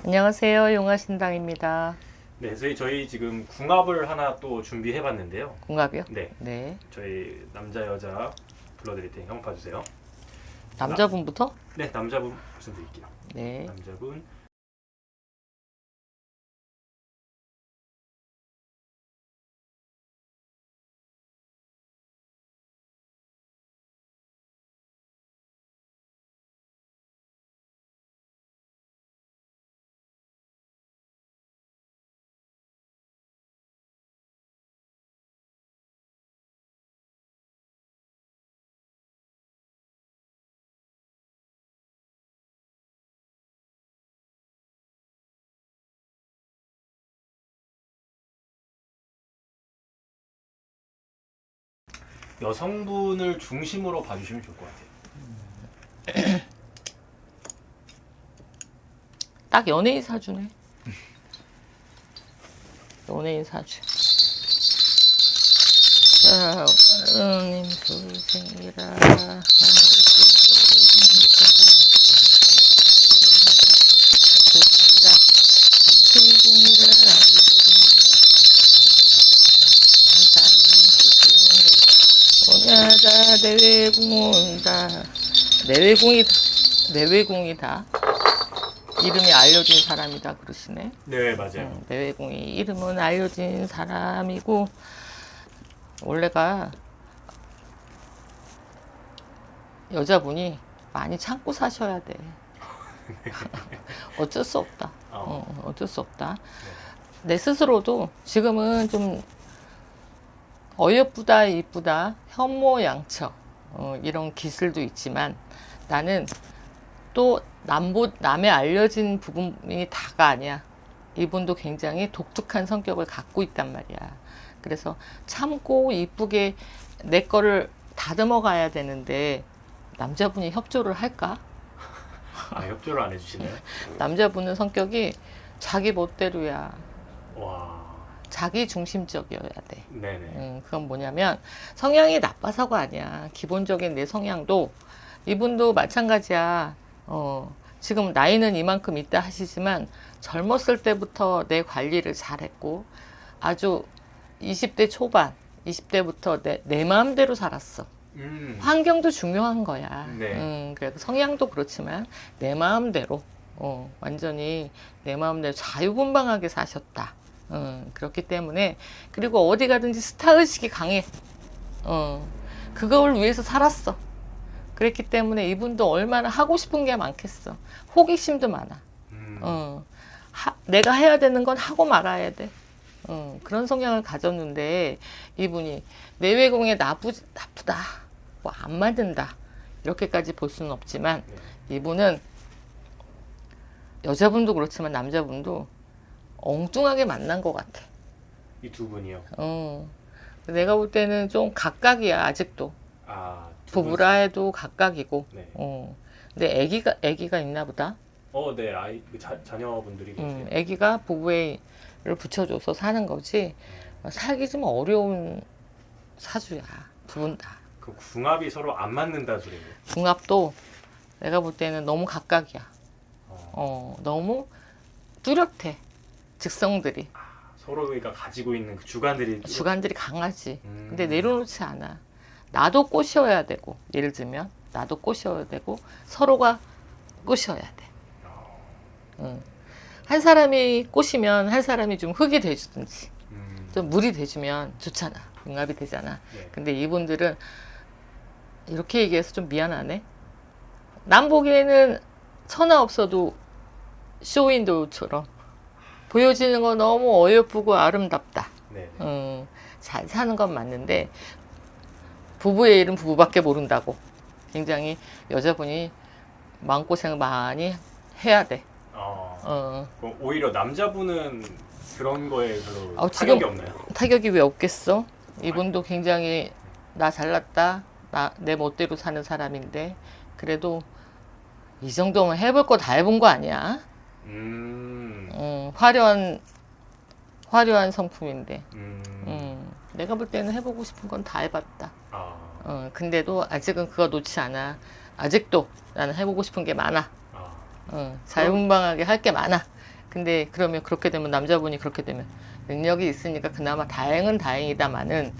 안녕하세요. 용화신당입니다. 네, 저희 지금 궁합을 하나 또 준비해봤는데요. 궁합이요? 네, 네. 저희 남자 여자 불러드릴 테니 한번 봐주세요. 남자분부터? 네, 남자분 말씀드릴게요. 네. 남자분 여성분을 중심으로 봐주시면 좋을 것 같아요. 딱 연예인 사주네. 연예인 사주. 자, 님 돌생이라. 오냐다 내외공이다. 내외공이다. 이름이 알려진 사람이다 그러시네. 네, 맞아요. 내외공이 이름은 알려진 사람이고 원래가 여자분이 많이 참고 사셔야 돼. 어쩔 수 없다. 어쩔 수 없다. 내 스스로도 지금은 좀 어여쁘다 이쁘다 현모양처 이런 기술도 있지만 나는 또 남의 알려진 부분이 다가 아니야. 이분도 굉장히 독특한 성격을 갖고 있단 말이야. 그래서 참고 이쁘게 내 거를 다듬어 가야 되는데 남자분이 협조를 할까? 아, 협조를 안 해주시나요? 남자분은 성격이 자기 멋대로야. 와, 자기 중심적이어야 돼. 네네. 그건 뭐냐면 성향이 나빠서가 아니야. 기본적인 내 성향도 이분도 마찬가지야. 지금 나이는 이만큼 있다 하시지만 젊었을 때부터 내 관리를 잘했고 아주 20대 초반, 20대부터 내 마음대로 살았어. 환경도 중요한 거야. 네. 그래서 성향도 그렇지만 내 마음대로 완전히 내 마음대로 자유분방하게 사셨다. 그렇기 때문에 그리고 어디 가든지 스타의식이 강해. 그걸 위해서 살았어. 그랬기 때문에 이분도 얼마나 하고 싶은 게 많겠어. 호기심도 많아. 내가 해야 되는 건 하고 말아야 돼. 그런 성향을 가졌는데 이분이 내외공에 나쁘다. 뭐 안 맞는다. 이렇게까지 볼 수는 없지만 이분은 여자분도 그렇지만 남자분도 엉뚱하게 만난 것 같아. 이 두 분이요. 내가 볼 때는 좀 각각이야 아직도. 아, 부부라 해도 각각이고. 네. 근데 애기가 있나 보다. 네, 자녀분들이 계세요. 애기가 부부를 붙여줘서 사는 거지. 살기 좀 어려운 사주야. 두 분 다. 그 궁합이 서로 안 맞는다 소리예요. 궁합도 내가 볼 때는 너무 각각이야. 너무 뚜렷해. 직성들이. 서로가 가지고 있는 그 주관들이 강하지. 근데 내려놓지 않아. 나도 꼬셔야 되고, 예를 들면 나도 꼬셔야 되고 서로가 꼬셔야 돼. 한 사람이 꼬시면 한 사람이 좀 흙이 돼주든지 좀 물이 돼주면 좋잖아. 궁합이 되잖아. 네. 근데 이분들은 이렇게 얘기해서 좀 미안하네. 남 보기에는 천하 없어도 쇼윈도우처럼 보여지는 거 너무 어여쁘고 아름답다. 네. 잘 사는 건 맞는데 부부의 일은 부부밖에 모른다고. 굉장히 여자분이 마음고생을 많이 해야 돼. 그럼 오히려 남자분은 그런 거에 별로 지금 타격이 없나요? 타격이 왜 없겠어? 이분도 굉장히 나 잘났다. 내 멋대로 사는 사람인데 그래도 이 정도면 해볼 거 다 해본 거 아니야? 화려한 성품인데. 내가 볼 때는 해보고 싶은 건 다 해봤다. 근데도 아직은 그거 놓지 않아. 아직도 나는 해보고 싶은 게 많아. 자유분방하게 할 게 많아. 근데 그러면 그렇게 되면 남자분이 그렇게 되면 능력이 있으니까 그나마 다행은 다행이다마는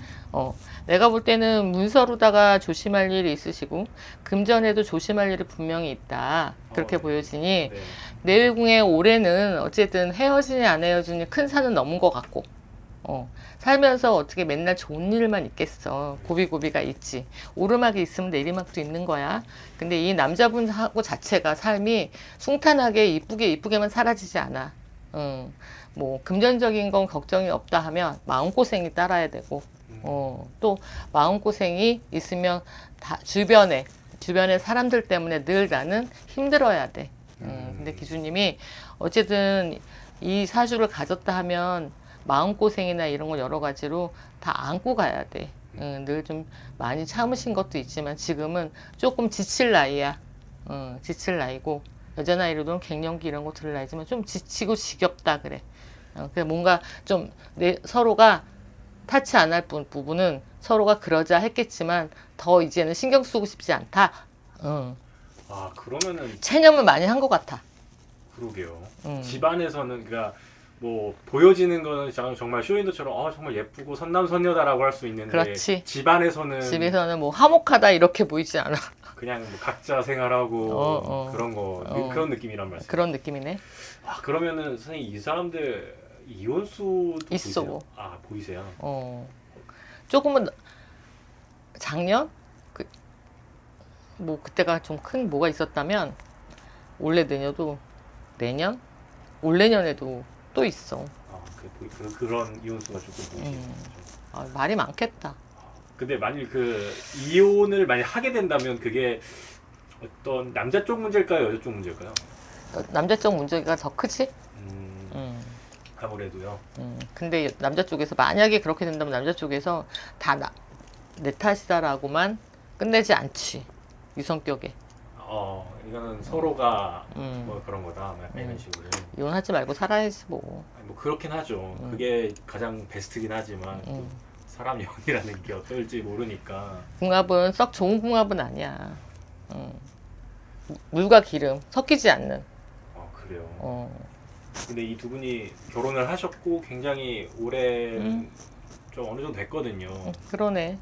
내가 볼 때는 문서로다가 조심할 일이 있으시고 금전에도 조심할 일이 분명히 있다. 그렇게 네. 보여지니 네. 내일궁의 올해는 어쨌든 헤어지니 안 헤어지니 큰 산은 넘은 것 같고 살면서 어떻게 맨날 좋은 일만 있겠어. 고비고비가 있지. 오르막이 있으면 내리막도 있는 거야. 근데 이 남자분하고 자체가 삶이 숭탄하게 이쁘게만 사라지지 않아. 뭐 금전적인 건 걱정이 없다 하면 마음고생이 따라야 되고 또 마음고생이 있으면 다 주변에 사람들 때문에 늘 나는 힘들어야 돼. 근데 기주님이 어쨌든 이 사주를 가졌다 하면 마음고생이나 이런 거 여러 가지로 다 안고 가야 돼. 늘 좀 많이 참으신 것도 있지만 지금은 조금 지칠 나이야. 지칠 나이고 여자 나이로는 갱년기 이런 거 들을 나이지만 좀 지치고 지겹다 그래. 그래서 뭔가 좀 서로가 타치 안 할 부분은 서로가 그러자 했겠지만 더 이제는 신경 쓰고 싶지 않다. 아 그러면은 체념을 많이 한 것 같아. 그러게요. 집안에서는 그러니까 뭐 보여지는 거는 정말 쇼윈도처럼 정말 예쁘고 선남선녀다라고 할 수 있는데 그렇지. 집안에서는 뭐 화목하다 이렇게 보이지 않아. 그냥 뭐 각자 생활하고 그런 거 그런 느낌이란 말씀. 그런 느낌이네. 그러면은 선생님 이 사람들 이혼수도 있어. 보이세요? 보이세요? 조금은 작년 뭐 그때가 좀 큰 뭐가 있었다면 올해 내년 올 내년에도 또 있어. 그런 이혼수가 조금 보이시죠. 말이 많겠다. 근데 만일 그 이혼을 만약 하게 된다면 그게 어떤 남자 쪽 문제일까요, 여자 쪽 문제일까요? 남자 쪽 문제가 더 크지? 아무래도요. 근데 남자 쪽에서 만약에 그렇게 된다면 남자 쪽에서 다 내 탓이다라고만 끝내지 않지. 이 성격에. 이거는 서로가 뭐 그런 거다. 약간 이런 식으로. 이혼하지 말고 살아야지 뭐. 뭐 그렇긴 하죠. 그게 가장 베스트긴 하지만 또 사람 영이라는 게 어떨지 모르니까. 궁합은 썩 좋은 궁합은 아니야. 물과 기름 섞이지 않는. 그래요. 근데 이 두 분이 결혼을 하셨고 굉장히 오래 좀 어느 정도 됐거든요. 그러네.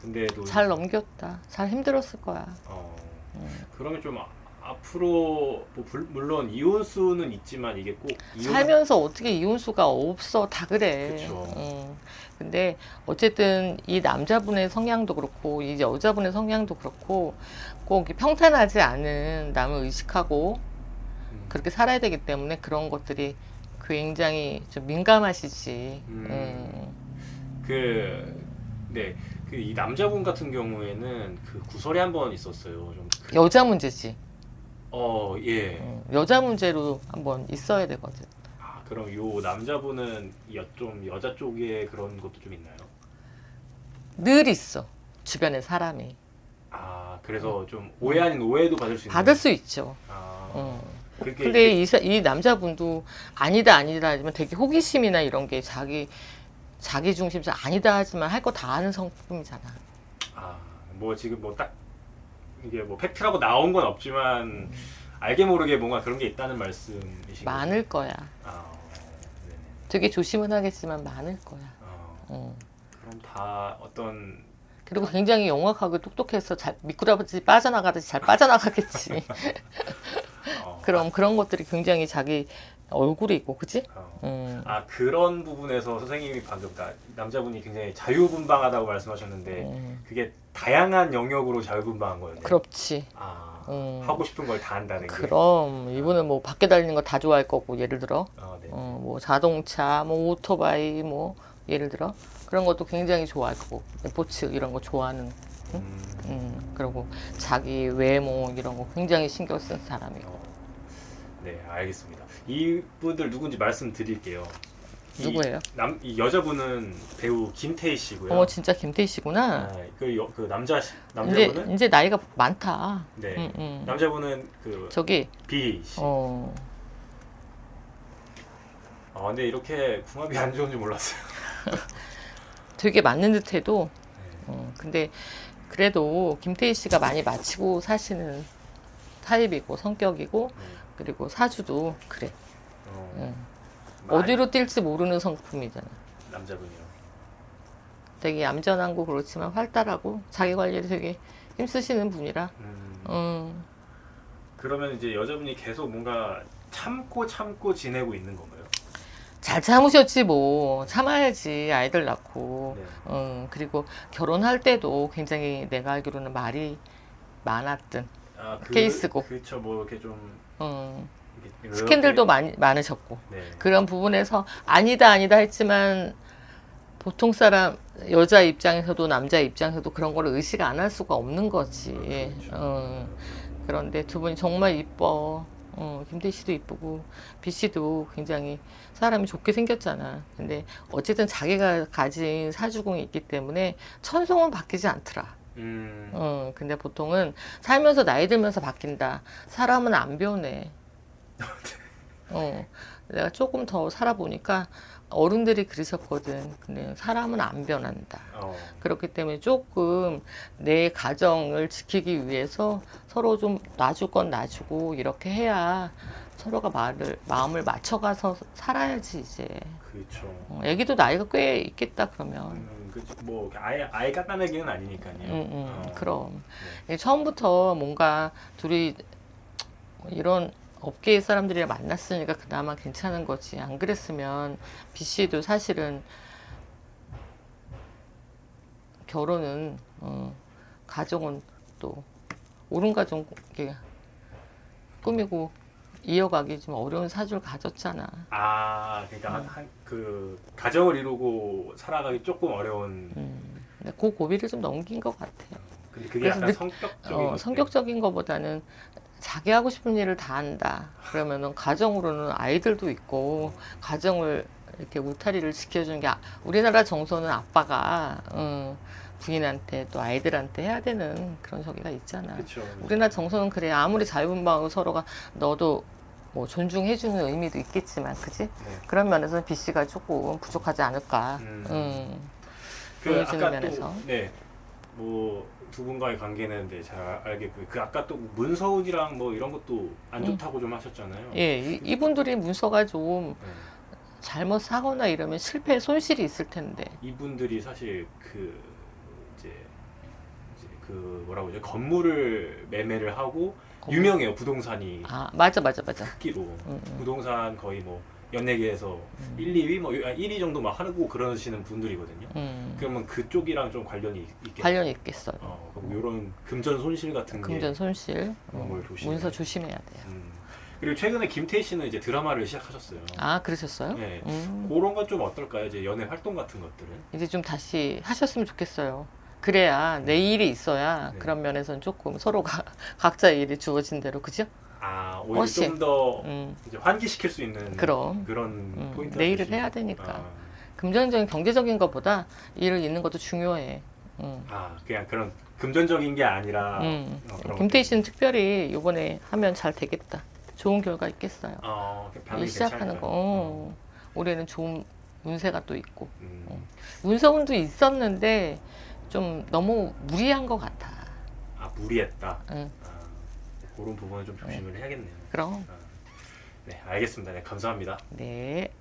근데도 잘 넘겼다. 잘 힘들었을 거야. 그러면 좀 앞으로 뭐 물론 이혼수는 있지만 이게 꼭 살면서 어떻게 이혼수가 없어. 다 그래. 그쵸. 근데 어쨌든 이 남자분의 성향도 그렇고 이 여자분의 성향도 그렇고 꼭 평탄하지 않은 남을 의식하고 그렇게 살아야 되기 때문에 그런 것들이 굉장히 좀 민감하시지. 이 남자분 같은 경우에는 그 구설이 한 번 있었어요. 좀 여자 문제지. 예. 여자 문제로 한번 있어야 되거든. 그럼 요 남자분은 좀 여자 쪽에 그런 것도 좀 있나요? 늘 있어. 주변에 사람이. 그래서 좀 오해 아닌 오해도 받을 수 있나요? 받을 수 있죠. 근데 이 남자분도 아니다 하지만 되게 호기심이나 이런 게 자기 중심적 아니다 하지만 할 거 다 아는 성품이잖아. 뭐 지금 뭐 딱 이게 뭐 팩트라고 나온 건 없지만 알게 모르게 뭔가 그런 게 있다는 말씀이신 거죠? 많을 거야. 네네. 되게 조심은 하겠지만 많을 거야. 그럼 다 어떤 그리고 굉장히 영악하고 똑똑해서 잘 미꾸라지 빠져나가듯이 잘 빠져나가겠지. 그럼 그런 것들이 굉장히 자기 얼굴이 있고, 그치? 그런 부분에서 선생님이 방금 남자분이 굉장히 자유분방하다고 말씀하셨는데 그게 다양한 영역으로 자유분방한 거였네요. 그렇지. 하고 싶은 걸 다 한다는 게. 그럼 이분은 뭐 밖에 달리는 거 다 좋아할 거고, 예를 들어 네. 뭐 자동차, 뭐 오토바이, 뭐 예를 들어 그런 것도 굉장히 좋아할 거고, 스포츠 이런 거 좋아하는. 그리고 자기 외모 이런 거 굉장히 신경 쓰는 사람이고. 네, 알겠습니다. 이분들 누군지 말씀드릴게요. 누구예요? 이 여자분은 배우 김태희 씨고요. 진짜 김태희 씨구나. 그 남자분은 이제 나이가 많다. 네. 남자분은 저기 비 씨. 근데 이렇게 궁합이 안 좋은 줄 몰랐어요. 되게 맞는 듯해도. 근데 그래도 김태희 씨가 많이 맞추고 사시는 타입이고 성격이고 그리고 사주도 그래. 응. 많이- 어디로 뛸지 모르는 성품이잖아. 남자분이요. 되게 얌전하고 그렇지만 활달하고 자기 관리에 되게 힘쓰시는 분이라. 그러면 이제 여자분이 계속 뭔가 참고 지내고 있는 건가요? 잘 참으셨지 뭐. 참아야지 아이들 낳고. 네. 그리고 결혼할 때도 굉장히 내가 알기로는 말이 많았던 케이스고. 그렇죠. 뭐 이렇게 좀 이렇게 스캔들도 많으셨고. 네. 그런 부분에서 아니다 했지만 보통 사람 여자 입장에서도 남자 입장에서도 그런 거를 의식 안 할 수가 없는 거지. 그렇죠. 그런데 두 분이 정말 이뻐. 김태희 씨도 이쁘고 비 씨도 굉장히 사람이 좋게 생겼잖아. 근데 어쨌든 자기가 가진 사주궁이 있기 때문에 천성은 바뀌지 않더라. 근데 보통은 살면서 나이 들면서 바뀐다. 사람은 안 변해. 내가 조금 더 살아보니까 어른들이 그러셨거든. 근데 사람은 안 변한다. 그렇기 때문에 조금 내 가정을 지키기 위해서 서로 좀 놔줄 건 놔주고 이렇게 해야 서로가 마음을 맞춰가서 살아야지 이제. 그렇죠. 애기도 나이가 꽤 있겠다 그러면. 그렇죠. 뭐 아예 깐난 얘기는 아니니까요. 그럼 처음부터 뭔가 둘이 이런 업계의 사람들이랑 만났으니까 그나마 괜찮은 거지. 안 그랬으면 B 씨도 사실은 결혼은 가정은 또 옳은 가정 이렇게 꾸미고 이어가기 좀 어려운 사주를 가졌잖아. 그러니까 그 가정을 이루고 살아가기 조금 어려운. 근데 그 고비를 좀 넘긴 것 같아. 근데 그게 그래서 약간 성격적인. 성격적인 것보다는 자기 하고 싶은 일을 다 한다. 그러면은 가정으로는 아이들도 있고 가정을 이렇게 울타리를 지켜주는 게 우리나라 정서는 아빠가 부인한테 또 아이들한테 해야 되는 그런 저기가 있잖아. 그쵸. 우리나라 정서는 그래. 아무리 자유분방하고 서로가 너도 뭐 존중해주는 의미도 있겠지만, 그지? 네. 그런 면에서는 B 씨가 조금 부족하지 않을까. 보여지는 아까 면에서. 뭐 두 분과의 관계는 잘 알겠고요. 그 아까 또 문서훈이랑 뭐 이런 것도 안 좋다고 좀 하셨잖아요. 예, 이분들이 문서가 좀 네. 잘못 사거나 이러면 실패 손실이 있을 텐데. 이분들이 사실 이제 그 뭐라고 그러죠? 건물을 매매를 하고 유명해요. 부동산이 맞아. 특기로 부동산 거의 뭐 연예계에서 1, 2위 뭐 1위 정도 막 하고 그러시는 분들이거든요. 그러면 그쪽이랑 좀 관련이 있겠죠. 관련이 있겠어요. 그럼 이런 금전 손실 같은 금전 손실, 그런 걸 문서 조심해야 돼요. 그리고 최근에 김태희 씨는 이제 드라마를 시작하셨어요. 그러셨어요? 네. 그런 건 좀 어떨까요? 이제 연애 활동 같은 것들은? 이제 좀 다시 하셨으면 좋겠어요. 그래야 내 일이 있어야 네. 그런 면에서는 조금 서로가 각자의 일이 주어진 대로, 그죠? 오히려 좀 더 이제 환기시킬 수 있는 그런 포인트. 내 일을 해야 되니까. 금전적인 경제적인 것보다 일을 잇는 것도 중요해. 그냥 그런 금전적인 게 아니라. 김태희 씨는 특별히 이번에 하면 잘 되겠다. 좋은 결과 있겠어요. 일 시작하는 거. 올해는 좋은 운세가 또 있고. 운서운도 있었는데 좀 너무 무리한 것 같아. 무리했다. 그런 부분은 좀 조심을 해야겠네요. 그럼. 네, 알겠습니다. 네, 감사합니다. 네.